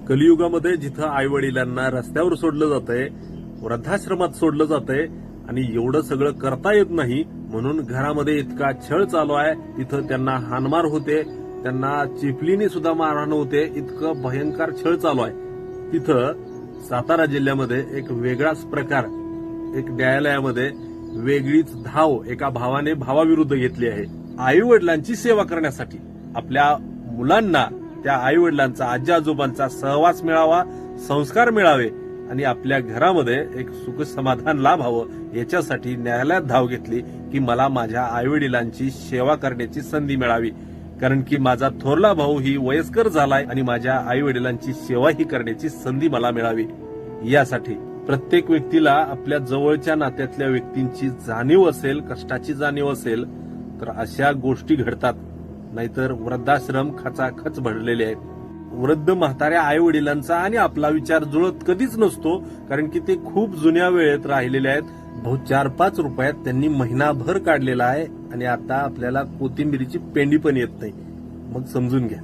कलियुगामध्ये जिथं आई वडिलांना रस्त्यावर सोडलं जातंय, वृद्धाश्रमात सोडलं जातंय आणि एवढं सगळं करता येत नाही म्हणून घरामध्ये इतका छळ चालू आहे. तिथं त्यांना हाणमार होते, त्यांना चिपलीने सुद्धा मारहाण होते. इतकं भयंकर छळ चालू आहे. तिथं सातारा जिल्ह्यामध्ये एक वेगळाच प्रकार, एक न्यायालयामध्ये वेगळीच धाव एका भावाने भावाविरुद्ध घेतली आहे. आई वडिलांची सेवा करण्यासाठी आपल्या मुलांना त्या आई वडिलांचा, आजी आजोबांचा सहवास मिळावा, संस्कार मिळावे आणि आपल्या घरामध्ये एक सुख समाधान लाभावं याच्यासाठी न्यायालयात धाव घेतली की मला माझ्या आई वडिलांची सेवा करण्याची संधी मिळावी. कारण की माझा थोरला भाऊ ही वयस्कर झालाय आणि माझ्या आई वडिलांची सेवाही करण्याची संधी मला मिळावी. यासाठी प्रत्येक व्यक्तीला आपल्या जवळच्या नात्यातल्या व्यक्तींची जाणीव असेल, कष्टाची जाणीव असेल तर अशा गोष्टी घडतात. नाहीतर वृद्धाश्रम खचाखच भरलेले आहेत. वृद्ध म्हाताऱ्या आई वडिलांचा आणि आपला विचार जुळत कधीच नसतो, कारण की ते खूप जुन्या वेळेत राहिलेले आहेत. भाऊ 4-5 रुपयात त्यांनी महिनाभर काढलेला आहे आणि आता आपल्याला कोथिंबिरीची पेंडी पण येत नाही. मग समजून घ्या.